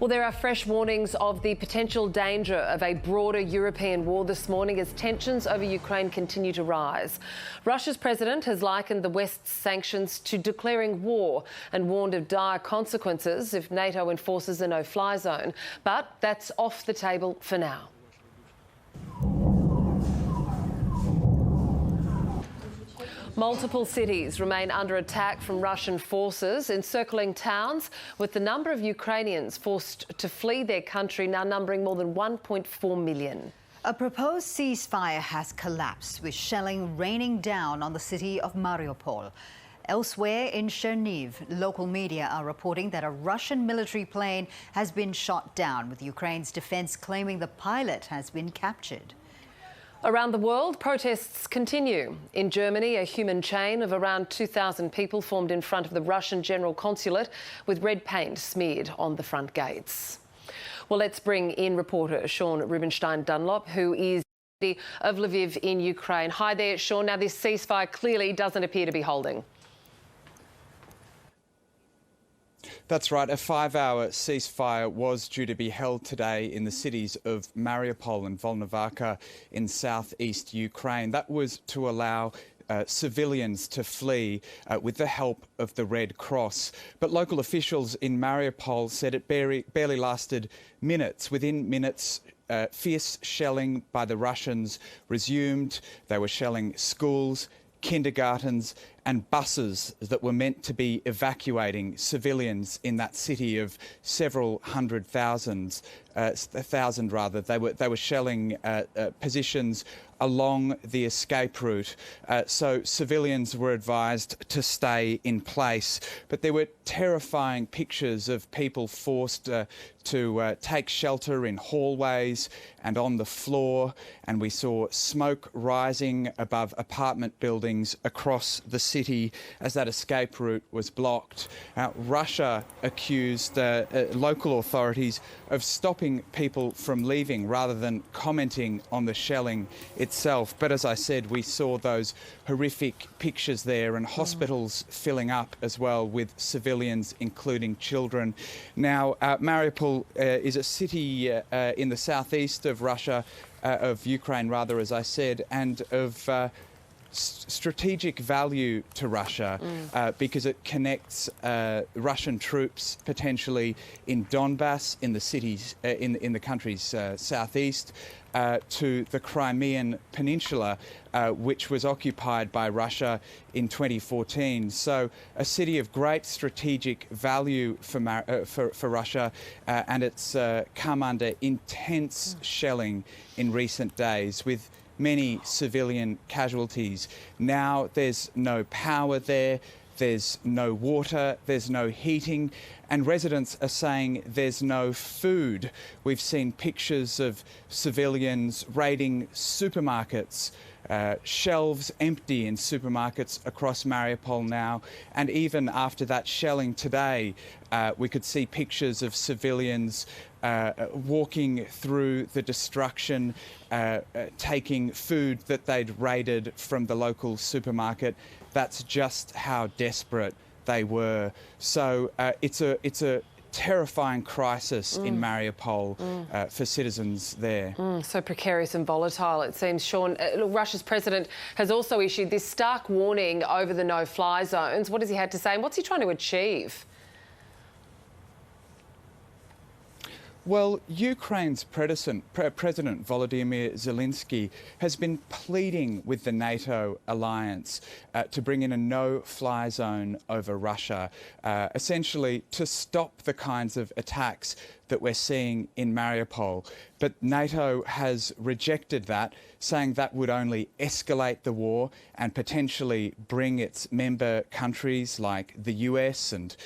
Well, there are fresh warnings of the potential danger of a broader European war this morning as tensions over Ukraine continue to rise. Russia's president has likened the West's sanctions to declaring war and warned of dire consequences if NATO enforces a no-fly zone. But that's off the table for now. Multiple cities remain under attack from Russian forces encircling towns, with the number of Ukrainians forced to flee their country now numbering more than 1.4 million. A proposed ceasefire has collapsed, with shelling raining down on the city of Mariupol. Elsewhere in Chernihiv, local media are reporting that a Russian military plane has been shot down, with Ukraine's defence claiming the pilot has been captured. Around the world, protests continue. In Germany, a human chain of around 2,000 people formed in front of the Russian General Consulate with red paint smeared on the front gates. Well, let's bring in reporter Sean Rubenstein-Dunlop, who is of Lviv in Ukraine. Hi there, Sean. Now, this ceasefire clearly doesn't appear to be holding. That's right. A 5-hour ceasefire was due to be held today in the cities of Mariupol and Volnovakha in southeast Ukraine. That was to allow civilians to flee with the help of the Red Cross. But local officials in Mariupol said it barely lasted minutes. Within minutes, fierce shelling by the Russians resumed. They were shelling schools, kindergartens and buses that were meant to be evacuating civilians in that city of several hundred thousand. They were shelling positions along the escape route, so civilians were advised to stay in place. But there were terrifying pictures of people forced to take shelter in hallways and on the floor, and we saw smoke rising above apartment buildings across the city as that escape route was blocked. Russia accused local authorities of stopping people from leaving rather than commenting on the shelling itself. But as I said, we saw those horrific pictures there, and hospitals filling up as well with civilians, including children. Now, Mariupol is a city in the southeast of Russia, of Ukraine rather, as I said, and of strategic value to Russia because it connects Russian troops potentially in Donbass, in the cities, in the country's southeast, to the Crimean Peninsula, which was occupied by Russia in 2014. So a city of great strategic value for Russia, and it's come under intense shelling in recent days, with many civilian casualties. Now there's no power there, there's no water, there's no heating, and residents are saying there's no food. We've seen pictures of civilians raiding supermarkets, shelves empty in supermarkets across Mariupol now, and even after that shelling today, we could see pictures of civilians walking through the destruction, taking food that they'd raided from the local supermarket. That's just how desperate they were. So it's a terrifying crisis in Mariupol for citizens there. So precarious and volatile, it seems. Sean, Russia's president has also issued this stark warning over the no-fly zones. What has he had to say, and what's he trying to achieve? Well, Ukraine's President Volodymyr Zelensky has been pleading with the NATO alliance to bring in a no-fly zone over Russia, essentially to stop the kinds of attacks that we're seeing in Mariupol. But NATO has rejected that, saying that would only escalate the war and potentially bring its member countries like the US and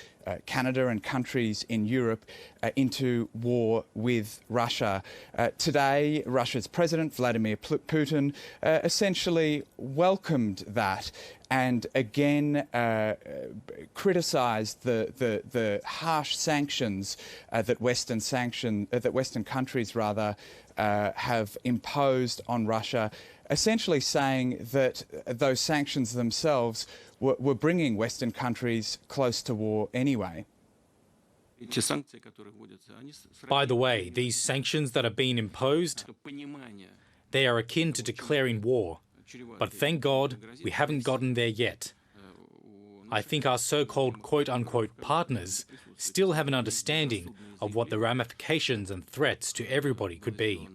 Canada and countries in Europe into war with Russia. Today, Russia's President Vladimir Putin essentially welcomed that and again criticised the harsh sanctions that Western countries have imposed on Russia, essentially saying that those sanctions themselves were bringing Western countries close to war anyway. By the way, these sanctions that are being imposed, they are akin to declaring war. But thank God we haven't gotten there yet. I think our so-called quote-unquote partners still have an understanding of what the ramifications and threats to everybody could be.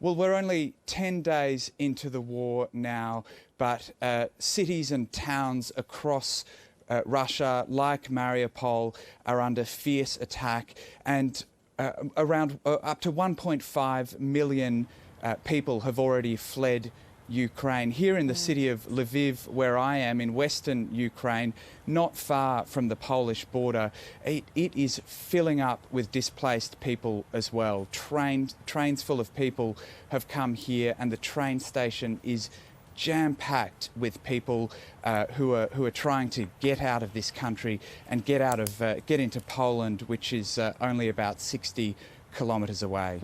Well, we're only 10 days into the war now, but cities and towns across Russia, like Mariupol, are under fierce attack, and around up to 1.5 million people have already fled Ukraine. Here in the city of Lviv, where I am, in western Ukraine, not far from the Polish border, it is filling up with displaced people as well. Trains full of people have come here, and the train station is jam-packed with people who are trying to get out of this country and get into Poland, which is only about 60 kilometres away.